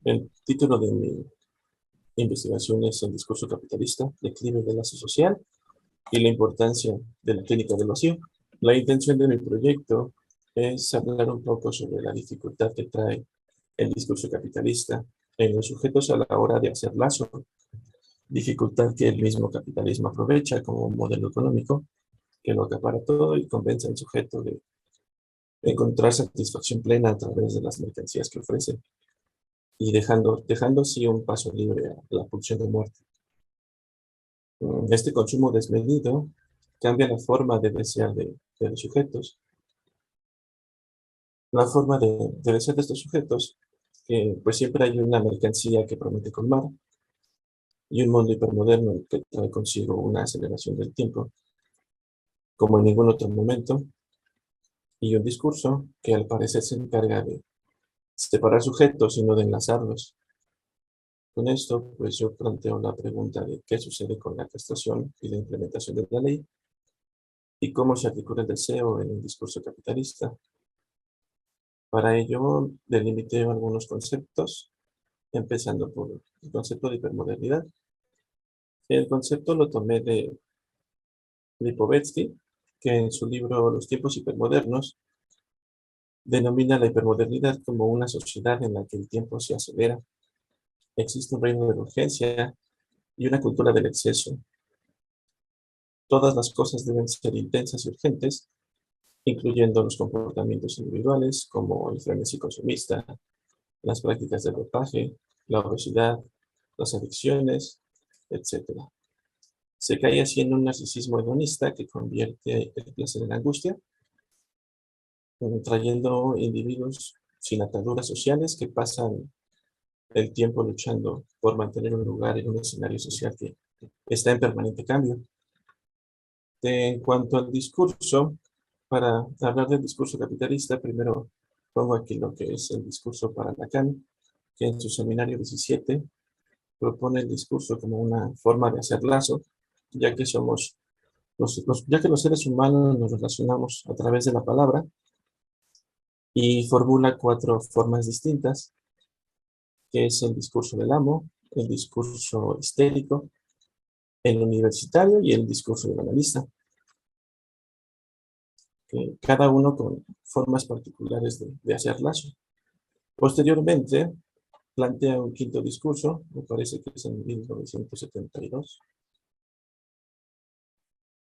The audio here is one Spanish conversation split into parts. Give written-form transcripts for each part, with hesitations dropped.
El título de mi investigación es El discurso capitalista, declive del lazo social y la importancia de la clínica del vacío. La intención de mi proyecto es hablar un poco sobre la dificultad que trae el discurso capitalista en los sujetos a la hora de hacer lazo, dificultad que el mismo capitalismo aprovecha como un modelo económico que lo acapara todo y convence al sujeto de encontrar satisfacción plena a través de las mercancías que ofrece y dejando así un paso libre a la pulsión de muerte. Este consumo desmedido cambia la forma de desear de los sujetos. La forma de desear de estos sujetos, que pues siempre hay una mercancía que promete colmar y un mundo hipermoderno que trae consigo una aceleración del tiempo, como en ningún otro momento, y un discurso que al parecer se encarga de separar sujetos y no de enlazarlos. Con esto, pues yo planteo la pregunta de qué sucede con la castración y la implementación de la ley y cómo se articula el deseo en el discurso capitalista. Para ello, delimité algunos conceptos, empezando por el concepto de hipermodernidad. El concepto lo tomé de Lipovetsky, que en su libro Los tiempos hipermodernos denomina la hipermodernidad como una sociedad en la que el tiempo se acelera, existe un reino de la urgencia y una cultura del exceso. Todas las cosas deben ser intensas y urgentes, incluyendo los comportamientos individuales como el frenesí consumista, las prácticas de dopaje, la obesidad, las adicciones, etc. Se cae así en un narcisismo hedonista que convierte el placer en angustia, trayendo individuos sin ataduras sociales que pasan el tiempo luchando por mantener un lugar en un escenario social que está en permanente cambio. En cuanto al discurso, para hablar del discurso capitalista, primero pongo aquí lo que es el discurso para Lacan, que en su seminario 17 propone el discurso como una forma de hacer lazo, ya que ya que los seres humanos nos relacionamos a través de la palabra, y formula cuatro formas distintas, que es el discurso del amo, el discurso histérico, el universitario y el discurso del analista, que cada uno con formas particulares de hacer lazo. Posteriormente, plantea un quinto discurso, me parece que es en 1972,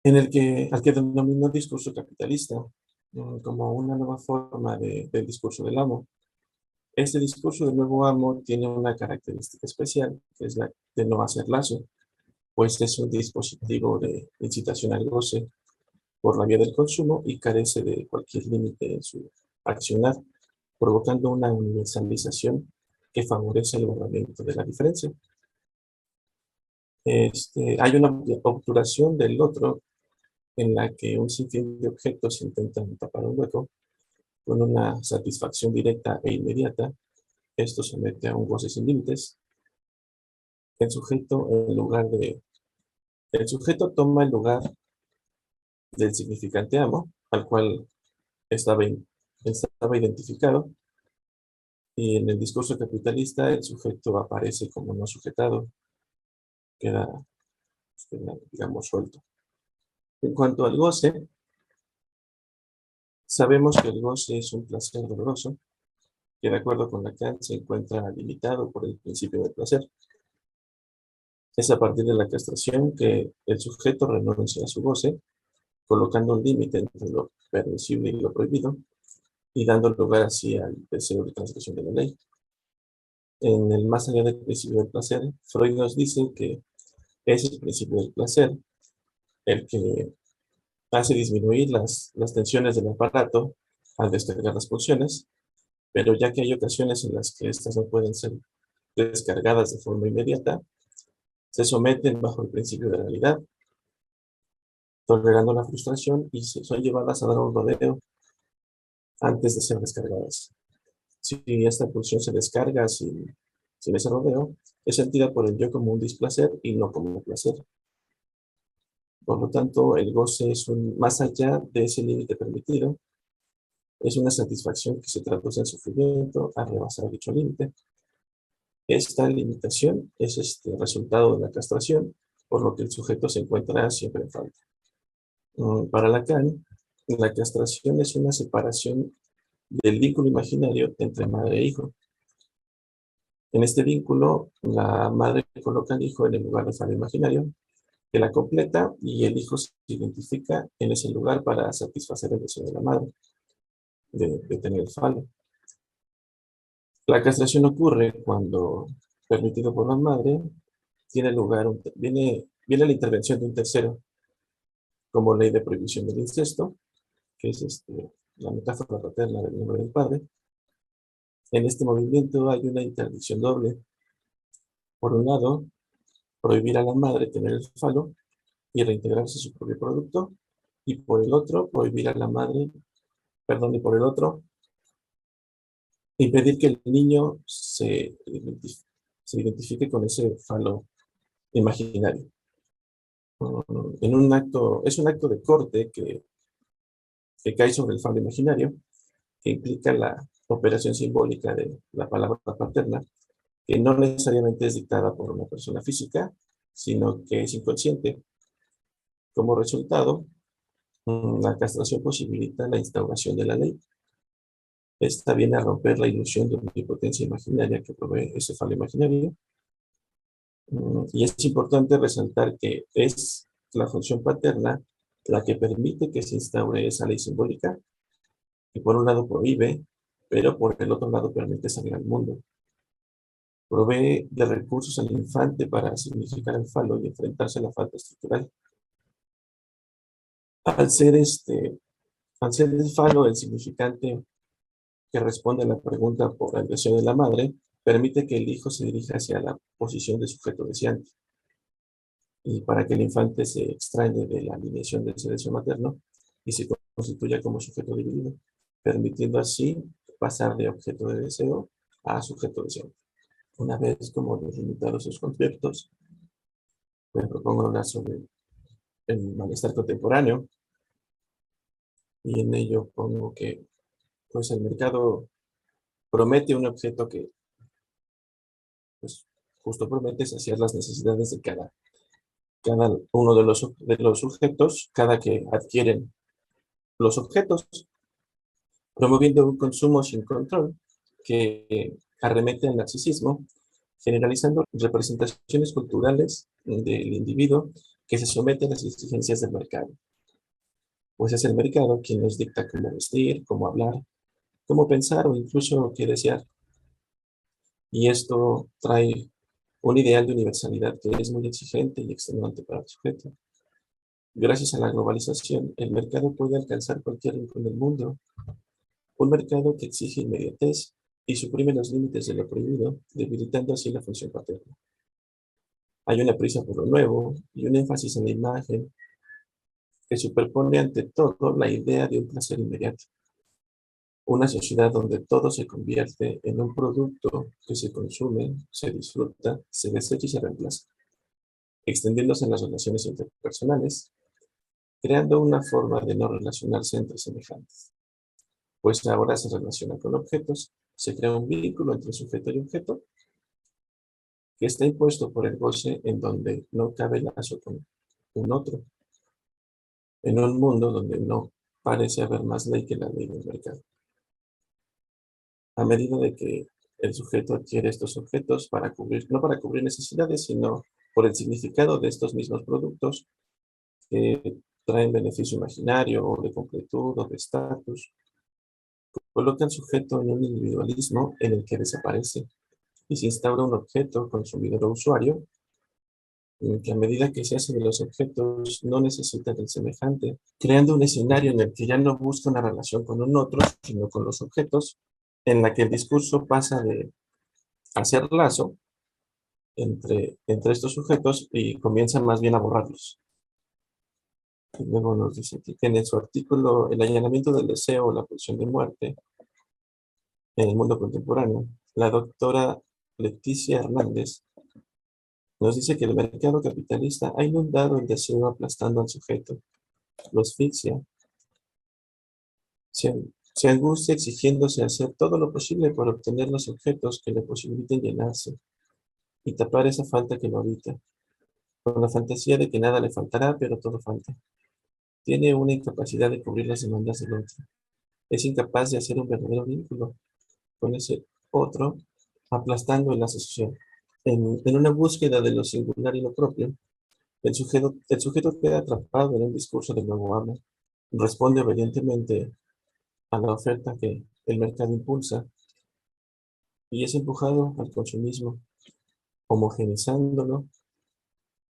al que denominó discurso capitalista, como una nueva forma del discurso del amo. Este discurso del nuevo amo tiene una característica especial, que es la de no hacer lazo, pues es un dispositivo de incitación al goce por la vía del consumo y carece de cualquier límite en su accionar, provocando una universalización que favorece el borramiento de la diferencia. Hay una obturación del otro en la que un sinfín de objetos intentan tapar un hueco con una satisfacción directa e inmediata. Esto somete a un goce sin límites. El sujeto, el sujeto toma el lugar del significante amo, al cual estaba, estaba identificado, y en el discurso capitalista el sujeto aparece como no sujetado, queda, digamos, suelto. En cuanto al goce, sabemos que el goce es un placer doloroso, que de acuerdo con Lacan se encuentra limitado por el principio del placer. Es a partir de la castración que el sujeto renuncia a su goce, colocando un límite entre lo permisible y lo prohibido, y dando lugar así al deseo de transgresión de la ley. En el más allá del principio del placer, Freud nos dice que es el principio del placer el que hace disminuir las tensiones del aparato al descargar las pulsiones, pero ya que hay ocasiones en las que estas no pueden ser descargadas de forma inmediata, se someten bajo el principio de realidad, tolerando la frustración y son llevadas a dar un rodeo antes de ser descargadas. Si esta pulsión se descarga sin ese rodeo, es sentida por el yo como un displacer y no como un placer. Por lo tanto, el goce es más allá de ese límite permitido, es una satisfacción que se traduce en sufrimiento al rebasar dicho límite. Esta limitación es resultado de la castración, por lo que el sujeto se encuentra siempre en falta. Para Lacan, la castración es una separación del vínculo imaginario entre madre e hijo. En este vínculo, la madre coloca al hijo en el lugar del falo imaginario, que la completa, y el hijo se identifica en ese lugar para satisfacer el deseo de la madre de tener el falo. La castración ocurre cuando, permitido por la madre, viene la intervención de un tercero, como ley de prohibición del incesto, que es la metáfora paterna del nombre del padre. En este movimiento hay una interdicción doble. Por un lado, prohibir a la madre tener el falo y reintegrarse a su propio producto, y por el otro, prohibir a la madre, perdón, y por el otro, impedir que el niño se identifique con ese falo imaginario. Es un acto de corte que cae sobre el falo imaginario, que implica la operación simbólica de la palabra paterna, que no necesariamente es dictada por una persona física, sino que es inconsciente. Como resultado, la castración posibilita la instauración de la ley. Esta viene a romper la ilusión de omnipotencia imaginaria que provee ese falo imaginario. Y es importante resaltar que es la función paterna la que permite que se instaure esa ley simbólica, que por un lado prohíbe, pero por el otro lado permite salir al mundo. Provee de recursos al infante para significar el falo y enfrentarse a la falta estructural. Al ser, al ser el falo el significante que responde a la pregunta por la deseo de la madre, permite que el hijo se dirija hacia la posición de sujeto deseante. Y para que el infante se extrañe de la alineación del deseo materno y se constituya como sujeto dividido, permitiendo así pasar de objeto de deseo a sujeto deseante. Una vez como delimitados sus conceptos, me propongo hablar sobre el malestar contemporáneo, y en ello pongo que pues el mercado promete un objeto que pues justo promete saciar las necesidades de cada uno de los sujetos, cada que adquieren los objetos, promoviendo un consumo sin control que arremete al narcisismo, generalizando representaciones culturales del individuo que se somete a las exigencias del mercado. Pues es el mercado quien nos dicta cómo vestir, cómo hablar, cómo pensar o incluso qué desear. Y esto trae un ideal de universalidad que es muy exigente y extenuante para el sujeto. Gracias a la globalización, el mercado puede alcanzar cualquier rincón del mundo. Un mercado que exige inmediatez y suprime los límites de lo prohibido, debilitando así la función paterna. Hay una prisa por lo nuevo y un énfasis en la imagen que superpone ante todo la idea de un placer inmediato. Una sociedad donde todo se convierte en un producto que se consume, se disfruta, se desecha y se reemplaza, extendiéndose en las relaciones interpersonales, creando una forma de no relacionarse entre semejantes. Pues ahora se relaciona con objetos, se crea un vínculo entre sujeto y objeto que está impuesto por el goce en donde no cabe lazo con un otro, en un mundo donde no parece haber más ley que la ley del mercado. A medida de que el sujeto adquiere estos objetos para cubrir, no para cubrir necesidades, sino por el significado de estos mismos productos que traen beneficio imaginario o de completud o de estatus, coloca al sujeto en un individualismo en el que desaparece y se instaura un objeto consumidor o usuario en que a medida que se hace de los objetos no necesita del semejante, creando un escenario en el que ya no busca una relación con un otro, sino con los objetos, en la que el discurso pasa de hacer lazo entre estos sujetos y comienza más bien a borrarlos. Y luego nos dice aquí que en su artículo El allanamiento del deseo o la pulsión de muerte en el mundo contemporáneo, la doctora Leticia Hernández nos dice que el mercado capitalista ha inundado el deseo aplastando al sujeto, lo asfixia, se, se angustia exigiéndose hacer todo lo posible por obtener los objetos que le posibiliten llenarse, y tapar esa falta que lo habita, con la fantasía de que nada le faltará, pero todo falta. Tiene una incapacidad de cubrir las demandas del otro. Es incapaz de hacer un verdadero vínculo con ese otro, aplastando el lazo social. En una búsqueda de lo singular y lo propio, el sujeto queda atrapado en un discurso del nuevo amo. Responde obedientemente a la oferta que el mercado impulsa y es empujado al consumismo, homogenizándolo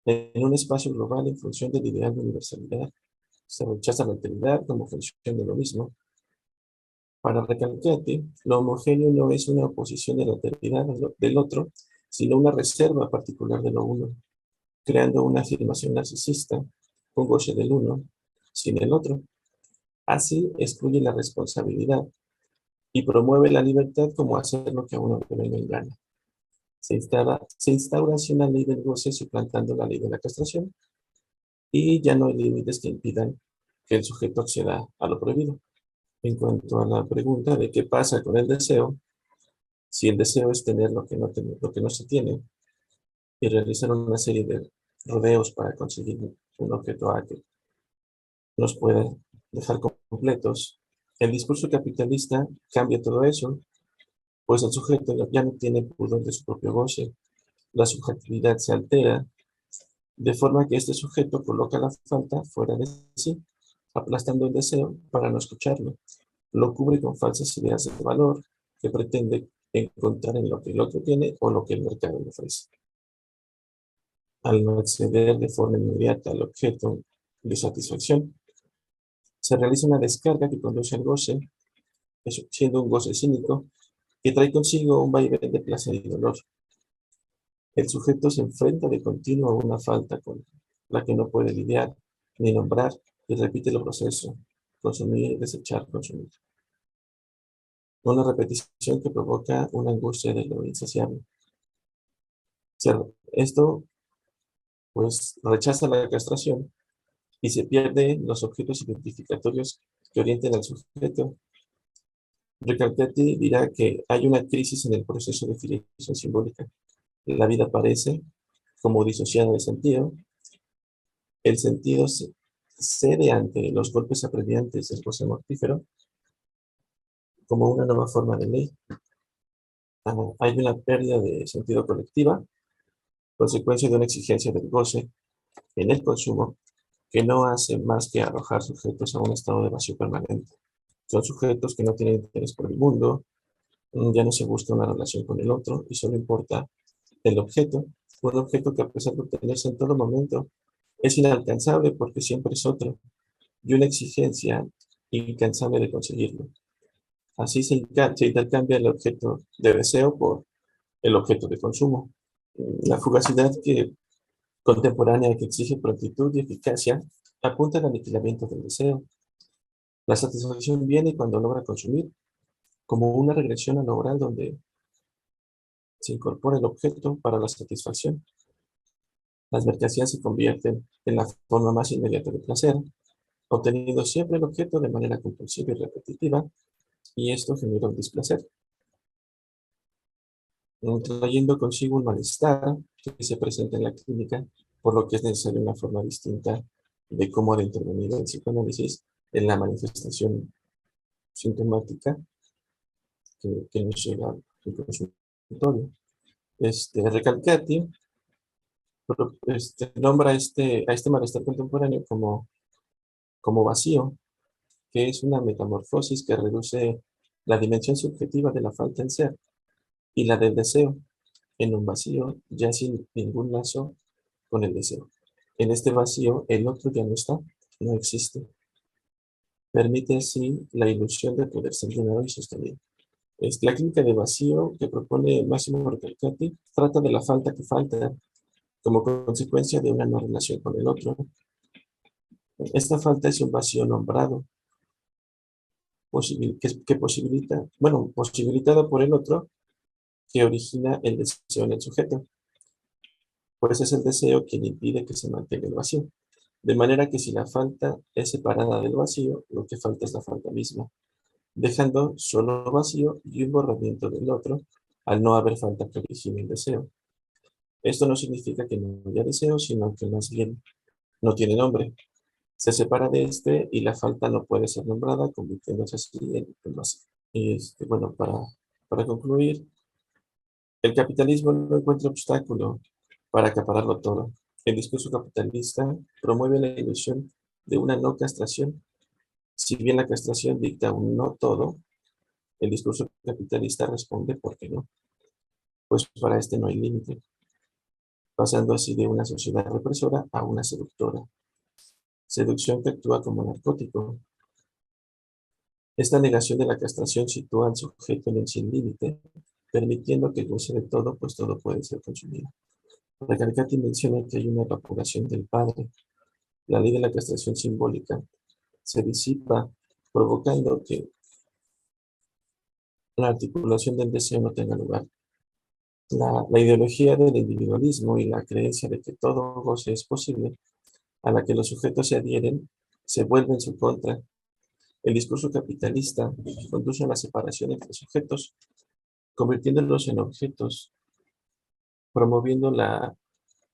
en un espacio global en función del ideal de universalidad. Se rechaza la alteridad como función de lo mismo. Para Recalcati, lo homogéneo no es una oposición de la alteridad del otro, sino una reserva particular de lo uno, creando una afirmación narcisista, un goce del uno, sin el otro. Así excluye la responsabilidad y promueve la libertad como hacer lo que a uno le venga en gana. Se instaura así una ley del goce suplantando la ley de la castración y ya no hay límites que impidan que el sujeto acceda a lo prohibido. En cuanto a la pregunta de qué pasa con el deseo, si el deseo es tener lo que no se tiene y realizar una serie de rodeos para conseguir un objeto A que nos puede dejar completos, el discurso capitalista cambia todo eso, pues el sujeto ya no tiene pudor de su propio goce, la subjetividad se altera, de forma que este sujeto coloca la falta fuera de sí, aplastando el deseo para no escucharlo. Lo cubre con falsas ideas de valor que pretende encontrar en lo que el otro tiene o lo que el mercado le ofrece. Al no acceder de forma inmediata al objeto de satisfacción, se realiza una descarga que conduce al goce, siendo un goce cínico, que trae consigo un vaivén de placer y dolor. El sujeto se enfrenta de continuo a una falta con la que no puede lidiar ni nombrar y repite el proceso: consumir, desechar, consumir. Una repetición que provoca una angustia de lo insaciable. Esto, pues, rechaza la castración y se pierden los objetos identificatorios que orienten al sujeto. Recalcati dirá que hay una crisis en el proceso de filiación simbólica. La vida parece como disociada de sentido. El sentido cede ante los golpes apremiantes del goce mortífero como una nueva forma de ley. Hay una pérdida de sentido colectiva, consecuencia de una exigencia del goce en el consumo que no hace más que arrojar sujetos a un estado de vacío permanente. Son sujetos que no tienen interés por el mundo, ya no se busca una relación con el otro y solo importa el objeto, un objeto que a pesar de obtenerse en todo momento, es inalcanzable porque siempre es otro, y una exigencia incansable de conseguirlo. Así se intercambia el objeto de deseo por el objeto de consumo. La fugacidad contemporánea que exige prontitud y eficacia apunta al aniquilamiento del deseo. La satisfacción viene cuando logra consumir, como una regresión a lo oral donde se incorpora el objeto para la satisfacción. Las mercancías se convierten en la forma más inmediata de placer, obteniendo siempre el objeto de manera compulsiva y repetitiva, y esto genera un displacer, trayendo consigo un malestar que se presenta en la clínica, por lo que es necesaria una forma distinta de cómo de intervenir el psicoanálisis en la manifestación sintomática que nos llega al consultorio. Recalcati nombra a este malestar contemporáneo como vacío, que es una metamorfosis que reduce la dimensión subjetiva de la falta en ser y la del deseo en un vacío ya sin ningún lazo con el deseo. En este vacío el otro ya no está, no existe. Permite así la ilusión de poder ser llenado y sostenido. La clínica de vacío que propone Máximo Recalcati trata de la falta que falta como consecuencia de una no relación con el otro. Esta falta es un vacío nombrado, posibilitada por el otro, que origina el deseo en el sujeto, pues es el deseo quien impide que se mantenga el vacío. De manera que si la falta es separada del vacío, lo que falta es la falta misma, dejando solo vacío y un borramiento del otro, al no haber falta que origine el deseo. Esto no significa que no haya deseo, sino que más bien no tiene nombre. Se separa de este y la falta no puede ser nombrada, convirtiéndose así en vacío. Bueno, para concluir, el capitalismo no encuentra obstáculo para acapararlo todo. El discurso capitalista promueve la ilusión de una no castración. Si bien la castración dicta un no todo, el discurso capitalista responde ¿por qué no? Pues para este no hay límite, pasando así de una sociedad represora a una seductora. Seducción que actúa como narcótico. Esta negación de la castración sitúa al sujeto en el sin límite, permitiendo que goce de todo, pues todo puede ser consumido. Recalcati menciona que hay una evaporación del padre. La ley de la castración simbólica se disipa, provocando que la articulación del deseo no tenga lugar. La ideología del individualismo y la creencia de que todo goce es posible, a la que los sujetos se adhieren, se vuelve en su contra. El discurso capitalista conduce a la separación entre sujetos, convirtiéndolos en objetos, promoviendo la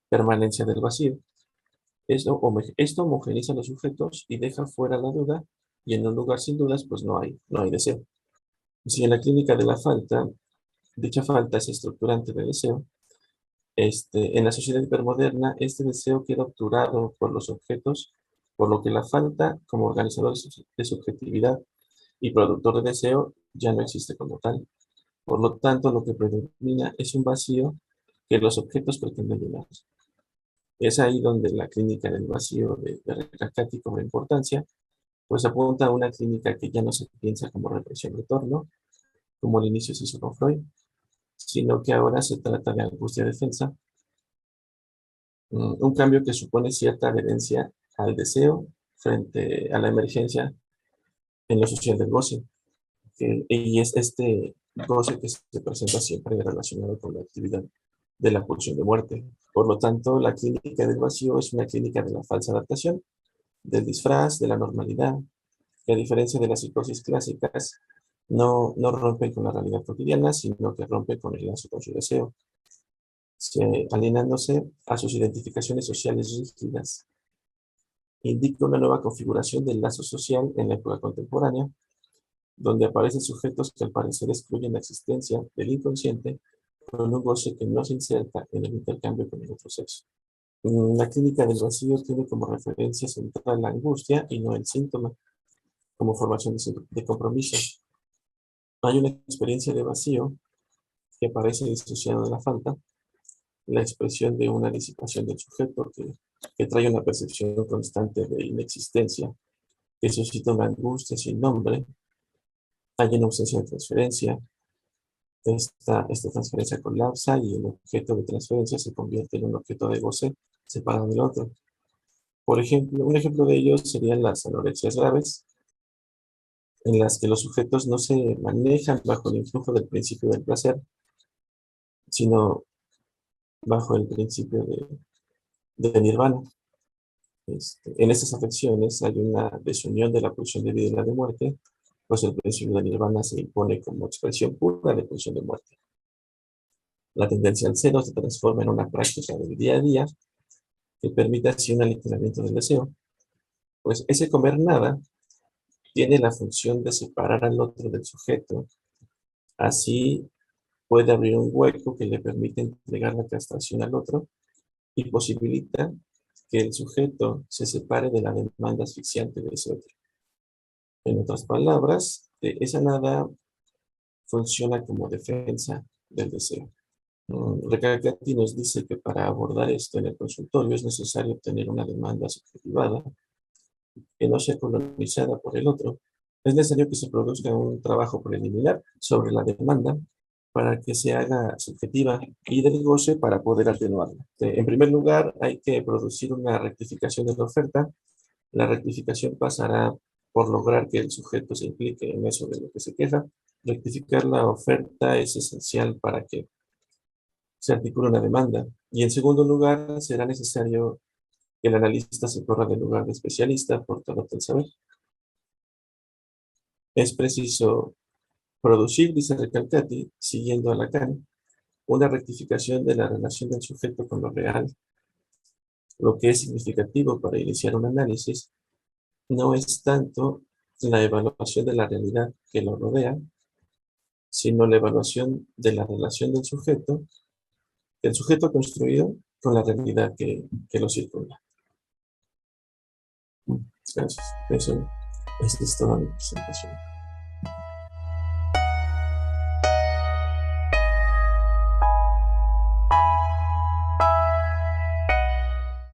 permanencia del vacío. Esto homogeneiza a los sujetos y deja fuera la duda, y en un lugar sin dudas, pues no hay deseo. Si en la clínica de la falta, dicha falta es estructurante de deseo, en la sociedad hipermoderna, este deseo queda obturado por los objetos, por lo que la falta, como organizador de subjetividad y productor de deseo, ya no existe como tal. Por lo tanto, lo que predomina es un vacío que los objetos pretenden llenar. Es ahí donde la clínica del vacío de Recalcati cobra importancia, pues apunta a una clínica que ya no se piensa como represión-retorno, como al inicio se hizo con Freud, sino que ahora se trata de angustia-defensa, un cambio que supone cierta adherencia al deseo frente a la emergencia en lo social del goce, y es este goce que se presenta siempre relacionado con la actividad de la pulsión de muerte. Por lo tanto, la clínica del vacío es una clínica de la falsa adaptación, del disfraz, de la normalidad, que a diferencia de las psicosis clásicas, no rompen con la realidad cotidiana, sino que rompen con el lazo con su deseo, alienándose a sus identificaciones sociales rígidas. Indica una nueva configuración del lazo social en la época contemporánea, donde aparecen sujetos que al parecer excluyen la existencia del inconsciente con un goce que no se inserta en el intercambio con el otro sexo. La clínica del vacío tiene como referencia central la angustia y no el síntoma, como formación de compromiso. Hay una experiencia de vacío que aparece disociada de la falta, la expresión de una disipación del sujeto que trae una percepción constante de inexistencia, que suscita una angustia sin nombre. Hay una ausencia de transferencia. Esta transferencia colapsa y el objeto de transferencia se convierte en un objeto de goce separado del otro. Por ejemplo, un ejemplo de ello serían las anorexias graves, en las que los sujetos no se manejan bajo el influjo del principio del placer, sino bajo el principio de nirvana. En estas afecciones hay una desunión de la pulsión de vida y la de muerte, pues el principio de nirvana se impone como expresión pura de pulsión de muerte. La tendencia al cero se transforma en una práctica del día a día que permite así un aligeramiento del deseo, pues ese comer nada tiene la función de separar al otro del sujeto. Así puede abrir un hueco que le permite entregar la castración al otro y posibilita que el sujeto se separe de la demanda asfixiante de ese otro. En otras palabras, esa nada funciona como defensa del deseo. Recalcati nos dice que para abordar esto en el consultorio es necesario tener una demanda subjetivada que no sea colonizada por el otro. Es necesario que se produzca un trabajo preliminar sobre la demanda para que se haga subjetiva y del goce para poder atenuarla. En primer lugar, hay que producir una rectificación de la oferta. La rectificación pasará por lograr que el sujeto se implique en eso de lo que se queja. Rectificar la oferta es esencial para que se articule una demanda. Y en segundo lugar, será necesario que el analista se corra del lugar de especialista por todo el saber. Es preciso producir, dice Recalcati, siguiendo a Lacan, una rectificación de la relación del sujeto con lo real. Lo que es significativo para iniciar un análisis no es tanto la evaluación de la realidad que lo rodea, sino la evaluación de la relación del sujeto construido con la realidad que lo circunda. Gracias. Eso es toda mi presentación.